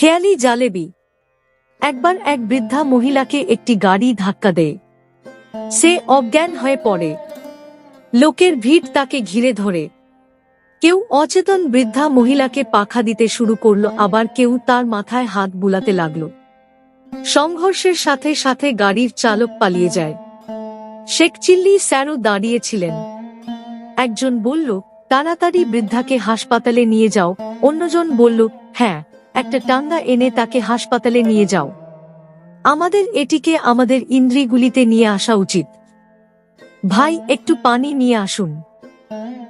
খেয়ালি জালেবি। একবার এক বৃদ্ধা মহিলাকে একটি গাড়ি ধাক্কা দেয়। সে অজ্ঞান হয়ে পড়ে। লোকের ভিড় তাকে ঘিরে ধরে। কেউ অচেতন বৃদ্ধা মহিলাকে পাখা দিতে শুরু করল, আবার কেউ তার মাথায় হাত বুলাতে লাগল। সংঘর্ষের সাথে সাথে গাড়ির চালক পালিয়ে যায়। শেখ চিল্লি স্যারও দাঁড়িয়েছিলেন। একজন বলল, তাড়াতাড়ি বৃদ্ধাকে হাসপাতালে নিয়ে যাও। অন্যজন বলল, হ্যাঁ, একটা টাঙ্গা এনে তাকে হাসপাতালে নিয়ে যাও। আমাদের এটিকে আমাদের ইন্দ্রিয়গুলিতে নিয়ে আসা উচিত। ভাই, একটু পানি নিয়ে আসুন।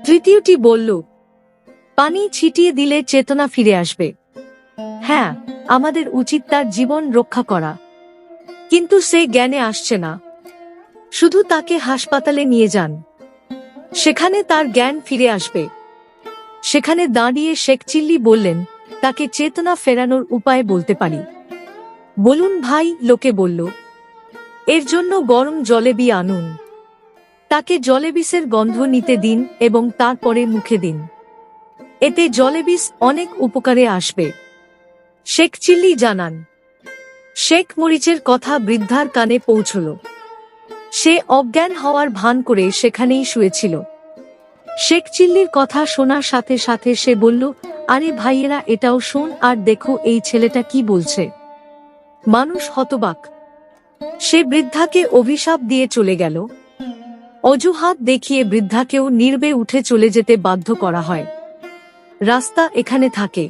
তৃতীয়টি বলল, পানি ছিটিয়ে দিলে চেতনা ফিরে আসবে। হ্যাঁ, আমাদের উচিত তার জীবন রক্ষা করা। কিন্তু সে জ্ঞানে আসছে না। শুধু তাকে হাসপাতালে নিয়ে যান, সেখানে তার জ্ঞান ফিরে আসবে। সেখানে দাঁড়িয়ে শেখ চিল্লি বললেন, তাকে চেতনা ফেরানোর উপায় বলতে পারি। বলুন ভাই, লোকে বলল। এর জন্য গরম জলেবি আনুন। তাকে জলেবিসের গন্ধ নিতে দিন এবং তারপরে মুখে দিন। এতে জলেবিস অনেক উপকারে আসবে। শেখ চিল্লি জানান। শেখ মরিচের কথা বৃদ্ধার কানে পৌঁছল। সে অজ্ঞান হওয়ার ভান করে সেখানেই শুয়েছিল। শেখ চিল্লির কথা শোনার সাথে সাথে সে বলল, আরে ভাইয়েরা, এটাও শোন আর দেখো এই ছেলেটা কি বলছে। মানুষ হতবাক। সে বৃদ্ধাকে অভিশাপ দিয়ে চলে গেল। অজুহাত দেখিয়ে বৃদ্ধাকেও নির্বে উঠে চলে যেতে বাধ্য করা হয়। রাস্তা এখানে থাকে।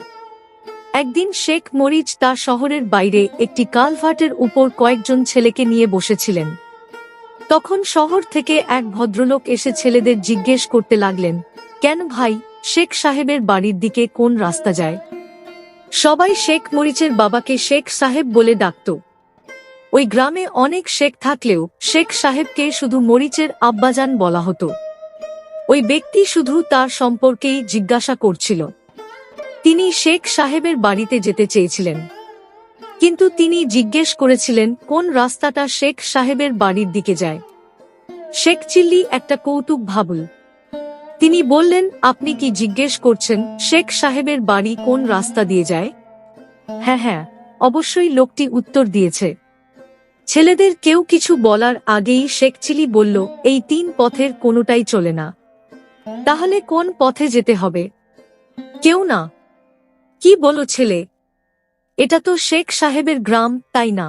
একদিন শেখ মরিচ তার শহরের বাইরে একটি কালভার্টের উপর কয়েকজন ছেলেকে নিয়ে বসেছিলেন। তখন শহর থেকে এক ভদ্রলোক এসে ছেলেদের জিজ্ঞেস করতে লাগলেন, কেন ভাই, শেখ সাহেবের বাড়ির দিকে কোন রাস্তা যায়? সবাই শেখ মরিচের বাবাকে শেখ সাহেব বলে ডাকত। ওই গ্রামে অনেক শেখ থাকলেও শেখ সাহেবকে শুধু মরিচের আব্বাজান বলা হতো। ওই ব্যক্তি শুধু তার সম্পর্কেই জিজ্ঞাসা করছিল। তিনি শেখ সাহেবের বাড়িতে যেতে চেয়েছিলেন, কিন্তু তিনি জিজ্ঞেস করেছিলেন কোন রাস্তাটা শেখ সাহেবের বাড়ির দিকে যায়। শেখ চিল্লি একটা কৌতুক ভাবল। তিনি বললেন, আপনি কি জিজ্ঞেস করছেন শেখ সাহেবের বাড়ি কোন রাস্তা দিয়ে যায়? হ্যাঁ হ্যাঁ, অবশ্যই, লোকটি উত্তর দিয়েছে। ছেলেদের কেউ কিছু বলার আগেই শেখ চিল্লি বলল, এই তিন পথের কোনোটাই চলে না। তাহলে কোন পথে যেতে হবে? কেউ না। কি বলো ছেলে? এটা তো শেখ সাহেবের গ্রাম, তাই না?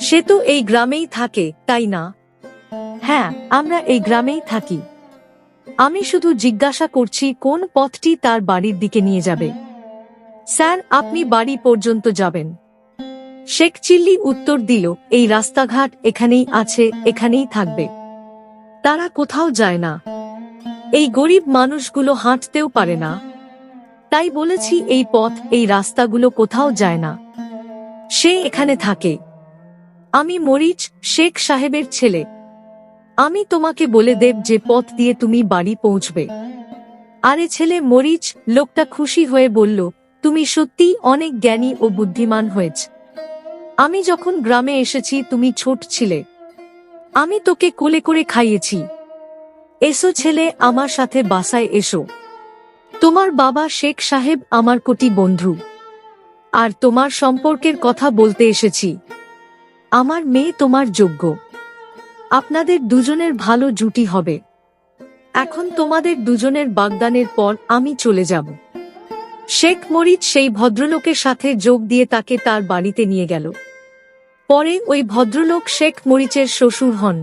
সে তো এই গ্রামেই থাকে, তাই না? হ্যাঁ, আমরা এই গ্রামেই থাকি। আমি শুধু জিজ্ঞাসা করছি কোন পথটি তার বাড়ির দিকে নিয়ে যাবে। স্যার, আপনি বাড়ি পর্যন্ত যাবেন। শেখ চিল্লি উত্তর দিল, এই রাস্তাঘাট এখানেই আছে, এখানেই থাকবে। তারা কোথাও যায় না। এই গরিব মানুষগুলো হাঁটতেও পারে না। তাই বলেছি, এই পথ, এই রাস্তাগুলো কোথাও যায় না। সে এখানে থাকে। আমি মরিচ, শেখ সাহেবের ছেলে। আমি তোমাকে বলে দেব যে পথ দিয়ে তুমি বাড়ি পৌঁছবে। আরে ছেলে মরিচ, লোকটা খুশি হয়ে বলল, তুমি সত্যিই অনেক জ্ঞানী ও বুদ্ধিমান হয়েছ। আমি যখন গ্রামে এসেছি তুমি ছোট ছিলে। আমি তোকে কোলে করে খাইয়েছি। এসো ছেলে, আমার সাথে বাসায় এসো। তোমার বাবা শেখ সাহেব আমার কোটি বন্ধু। আর তোমার সম্পর্কের কথা বলতে এসেছি। আমার মেয়ে তোমার যোগ্য। আপনাদের দুজনের ভালো জুটি হবে। এখন তোমাদের দুজনের বাগদানের পর আমি চলে যাব। শেখ মরিচ সেই ভদ্রলোকের সাথে যোগ দিয়ে তাকে তার বাড়িতে নিয়ে গেল। পরে ওই ভদ্রলোক শেখ মরিচের শ্বশুর হন।